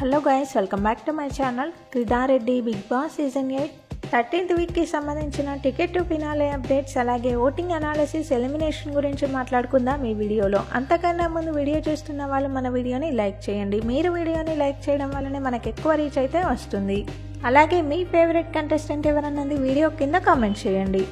Hello guys, welcome back to my channel. క్రిదారెడ్డి big boss season 8 13th వీక్కి సంబంధించిన ticket to finale updates, అలాగే voting analysis, elimination గురించి మాట్లాడుకుందాం ఈ వీడియోలో. అంతకన్నా ముందు వీడియో చూస్తున్న వాళ్ళు మన వీడియోని లైక్ చేయండి. మీరు వీడియోని లైక్ చేయడం వల్లనే మనకు ఎక్కువ రీచ్ అయితే వస్తుంది. అలాగే మీ ఫేవరెట్ కంటెస్టెంట్ ఎవరన్నది వీడియో కింద కామెంట్ చేయండి.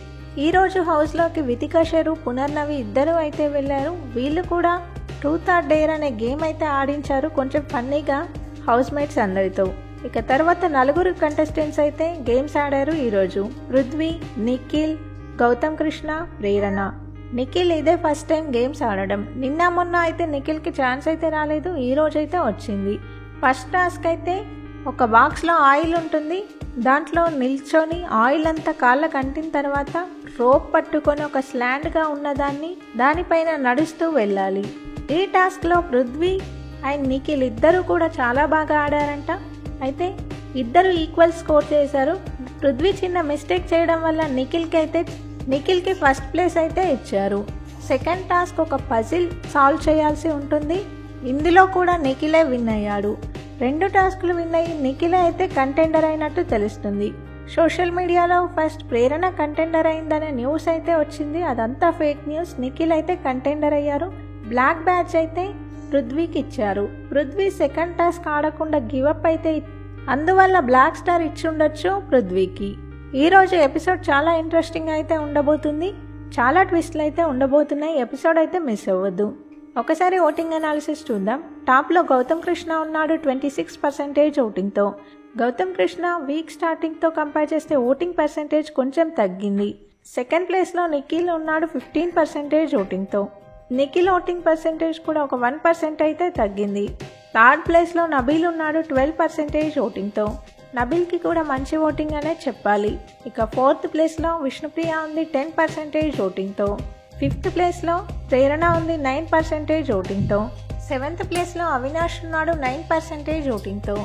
ఈరోజు హౌస్లోకి వితిక షెరు, పునర్నవి ఇద్దరు అయితే వెళ్ళారు. వీళ్ళు కూడా ట్రూత్ ఆర్ డేర్ అనే గేమ్ అయితే ఆడించారు, కొంచెం ఫన్నీగా హౌస్ మేట్స్ అందరితో. ఇక తర్వాత నలుగురు కంటెస్టెంట్స్ అయితే గేమ్స్ ఆడారు ఈరోజు. పృథ్వీ, నిఖిల్, గౌతమ్ కృష్ణ, ప్రేరణ. నిఖిల్ ఇదే ఫస్ట్ టైం గేమ్స్ ఆడడం. నిన్న మొన్న అయితే నిఖిల్కి ఛాన్స్ అయితే రాలేదు, ఈ రోజు అయితే వచ్చింది. ఫస్ట్ టాస్క్ అయితే ఒక బాక్స్లో ఆయిల్ ఉంటుంది, దాంట్లో నిల్చొని ఆయిల్ అంతా కాళ్ళకు అంటిన తర్వాత రోప్ పట్టుకొని ఒక స్లాండ్గా ఉన్నదాన్ని దానిపైన నడుస్తూ వెళ్ళాలి. ఈ టాస్క్లో పృథ్వీ అండ్ నిఖిల్ ఇద్దరు కూడా చాలా బాగా ఆడారంట. అయితే ఇద్దరు ఈక్వల్ స్కోర్ చేశారు. పృథ్వీ చిన్న మిస్టేక్ చేయడం వల్ల నిఖిల్కి ఫస్ట్ ప్లేస్ అయితే ఇచ్చారు. సెకండ్ టాస్క్ ఒక పజిల్ సాల్వ్ చేయాల్సి ఉంటుంది, ఇందులో కూడా నిఖిలే విన్ అయ్యాడు. 2 టాస్క్లు విన్ అయ్యి నిఖిలే అయితే కంటెండర్ అయినట్టు తెలుస్తుంది. సోషల్ మీడియాలో ఫస్ట్ ప్రేరణ కంటెండర్ అయిందనే న్యూస్ అయితే వచ్చింది, అదంతా ఫేక్ న్యూస్. నిఖిల్ అయితే కంటెండర్ అయ్యారు. బ్లాక్ బ్యాచ్ అయితే పృథ్వీకి ఇచ్చారు. పృథ్వీ సెకండ్ టాస్క్ ఆడకుండా గివప్ అయితే, అందువల్ల బ్లాక్ స్టార్ ఇచ్చి ఉండొచ్చు పృథ్వీకి. ఈరోజు ఎపిసోడ్ చాలా ఇంట్రెస్టింగ్ అయితే ఉండబోతుంది, చాలా ట్విస్ట్లు అయితే ఉండబోతున్నాయి. ఎపిసోడ్ అయితే మిస్ అవ్వద్దు. ఒకసారి ఓటింగ్ అనాలిసిస్ చూద్దాం. టాప్లో గౌతమ్ కృష్ణ ఉన్నాడు 26% ఓటింగ్తో. గౌతమ్ కృష్ణ వీక్ స్టార్టింగ్తో కంపేర్ చేస్తే ఓటింగ్ పర్సెంటేజ్ కొంచెం తగ్గింది. సెకండ్ ప్లేస్లో నిఖిల్ ఉన్నాడు 15% ఓటింగ్తో. నిఖిల్ ఓటింగ్ పర్సెంటేజ్ కూడా ఒక 1% అయితే తగ్గింది. థర్డ్ ప్లేస్లో నబీల్ ఉన్నాడు 12% ఓటింగ్తో. నబీల్కి కూడా మంచి ఓటింగ్ అనే చెప్పాలి. ఇక ఫోర్త్ ప్లేస్లో విష్ణుప్రియ ఉంది 10% ఓటింగ్తో. ఫిఫ్త్ ప్లేస్లో ప్రేరణ ఉంది 9% ఓటింగ్తో. సెవెంత్ ప్లేస్లో అవినాష్ ఉన్నాడు 9% ఓటింగ్తో.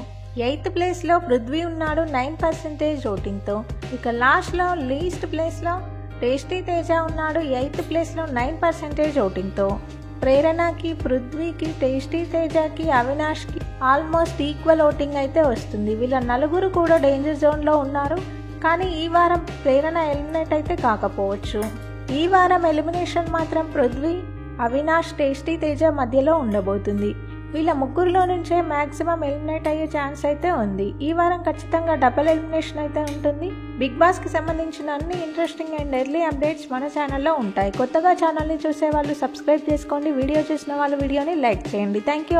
8th ప్లేస్లో పృథ్వీ ఉన్నాడు 9% ఓటింగ్తో. ఇక లాస్ట్లో లీస్ట్ ప్లేస్లో టేస్టీ తేజ ఉన్నాడు 8th ప్లేస్లో 9% ఓటింగ్తో. ప్రేరణకి, పృథ్వీకి, టేస్టీ తేజకి, అవినాష్కి ఆల్మోస్ట్ ఈక్వల్ ఓటింగ్ అయితే వస్తుంది. వీళ్ళ నలుగురు కూడా డేంజర్ జోన్లో ఉన్నారు, కానీ ఈ వారం ప్రేరణ ఎలిమినేట్ అయితే కాకపోవచ్చు. ఈ వారం ఎలిమినేషన్ మాత్రం పృథ్వీ, అవినాష్, టేస్టీ తేజ మధ్యలో ఉండబోతుంది. వీళ్ళ ముగ్గురులో నుంచే మ్యాక్సిమం ఎలిమినేట్ అయ్యే ఛాన్స్ అయితే ఉంది. ఈ వారం ఖచ్చితంగా డబుల్ ఎలిమినేషన్ అయితే ఉంటుంది. బిగ్ బాస్కి సంబంధించిన అన్ని ఇంట్రెస్టింగ్ అండ్ ఎర్లీ అప్డేట్స్ మన ఛానల్లో ఉంటాయి. కొత్తగా ఛానల్ని చూసే వాళ్ళు సబ్స్క్రైబ్ చేసుకోండి. వీడియో చూసిన వాళ్ళు వీడియోని లైక్ చేయండి. Thank you.